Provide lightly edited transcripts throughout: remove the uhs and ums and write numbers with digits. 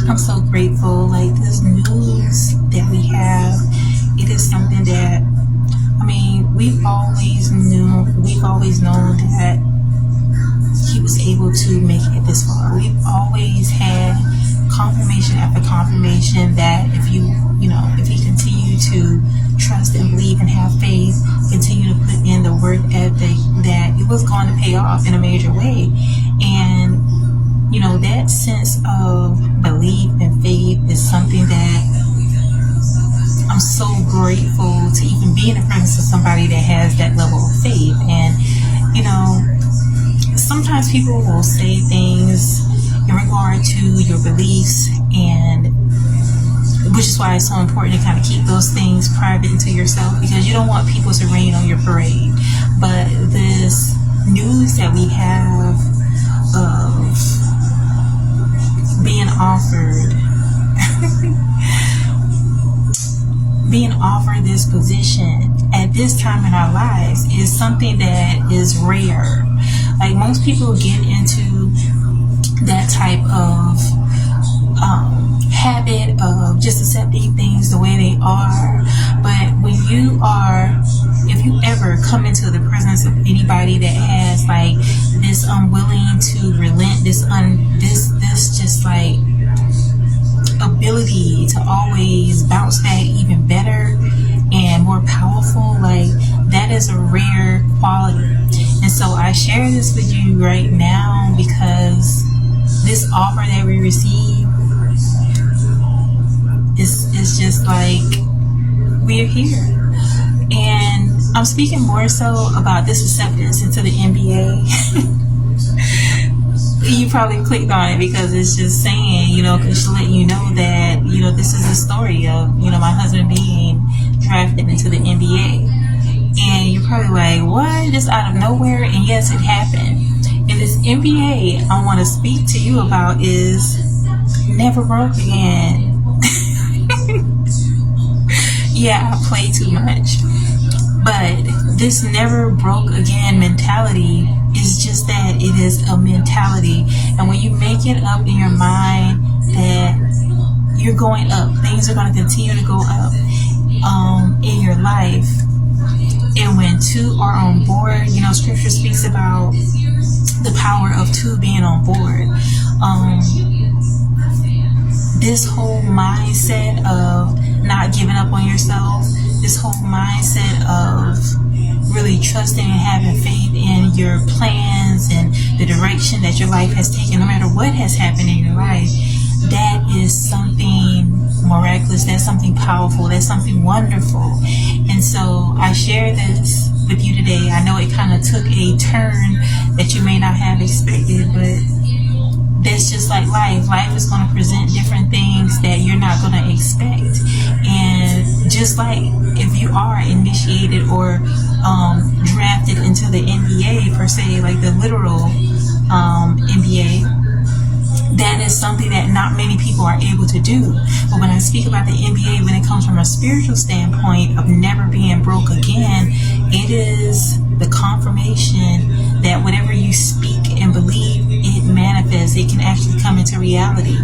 I'm so grateful. Like, this news that we have, it is something that, I mean, we've always known that he was able to make it this far. We've always had confirmation after confirmation that if he continued to trust and believe and have faith, continue to put in the work ethic, that it was going to pay off in a major way. And that sense of belief and faith is something that I'm so grateful to even be in the presence of somebody that has that level of faith. And sometimes people will say things in regard to your beliefs, and which is why it's so important to kind of keep those things private into yourself, because you don't want people to rain on your parade. But this news that we have of being offered this position at this time in our lives is something that is rare. Like, most people get into that type of habit of just accepting things the way they are. But if you ever come into the presence of anybody that has like this unwilling to relent, this just like ability to always bounce back even better and more powerful, like, that is a rare quality. And so I share this with you right now because this offer that we receive is just like, we're here. And I'm speaking more so about this acceptance into the NBA. You probably clicked on it because it's just saying, because to let you know that, this is a story of, my husband being drafted into the NBA. And you're probably like, what? Just out of nowhere? And yes, it happened. And this NBA I want to speak to you about is never broke again. Yeah, I play too much. But this never broke again mentality is just that, it is a mentality. And when you make it up in your mind that you're going up, things are going to continue to go up in your life. And when two are on board, scripture speaks about the power of two being on board. This whole mindset of not giving up on yourself, this whole mindset of really trusting and having faith in your plans and the direction that your life has taken, no matter what has happened in your life, that is something miraculous, that's something powerful, that's something wonderful. And so I share this with you today. I know it kind of took a turn that you may not have expected, but that's just like life. Life is going to present different things that you're not going to expect. And just like if you are initiated or drafted into the NBA per se, like the literal NBA, that is something that not many people are able to do. But when I speak about the NBA, when it comes from a spiritual standpoint of never being broke again, it is the confirmation that whatever you speak and believe, it manifests. It can actually come into reality.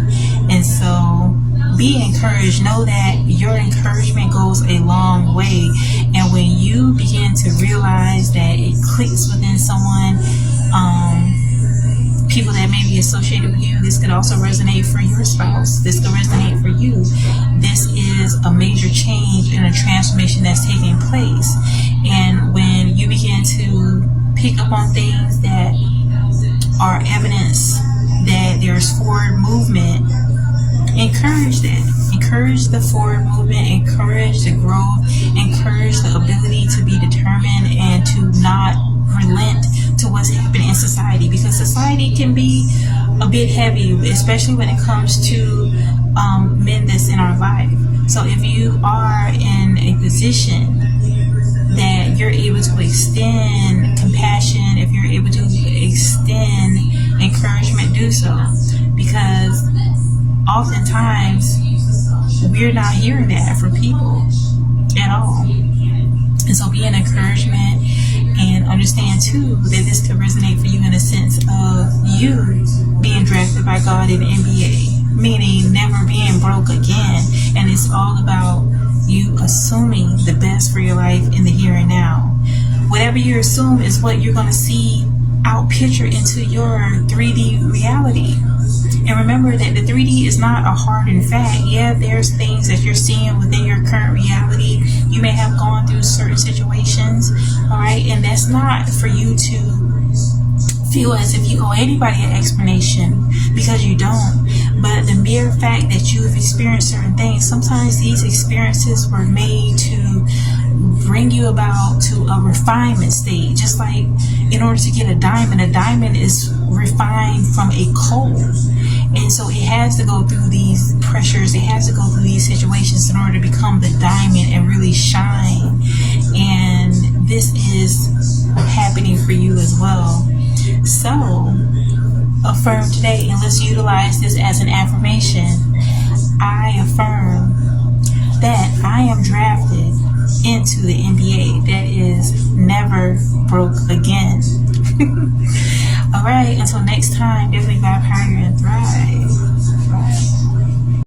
And so be encouraged. Know that your encouragement goes a long way. And when you begin to realize that it clicks within someone, people that may be associated with you, this could also resonate for your spouse, this could resonate for you. This is a major change and a transformation that's taking place. And when you begin to pick up on things that are evidence that there's forward movement, encourage that. Encourage the forward movement, encourage the growth, encourage the ability to be determined and to not relent to what's happening in society, because society can be a bit heavy, especially when it comes to men that's in our life. So if you are in a position that you're able to extend compassion, if you're able to extend encouragement, do so, because oftentimes we're not hearing that from people at all. And so be an encouragement, and understand too that this could resonate for you in a sense of you being drafted by God in the NBA. meaning never being broke again. And it's all about you assuming the best for your life in the here and now. Whatever you assume is what you're going to see out pictured into your 3D reality. And remember that the 3D is not a hard and fact. Yeah, there's things that you're seeing within your current reality. You may have gone through certain situations, all right? And that's not for you to feel as if you owe anybody an explanation, because you don't. But the mere fact that you have experienced certain things, sometimes these experiences were made to bring you about to a refinement state. Just like in order to get a diamond is refined from a coal. And so it has to go through these pressures, it has to go through these situations in order to become the diamond and really shine. And this is happening for you as well. So affirm today, and let's utilize this as an affirmation. I affirm that I am drafted into the NBA that is never broke again. All right, until next time, definitely vibe higher and thrive. Bye.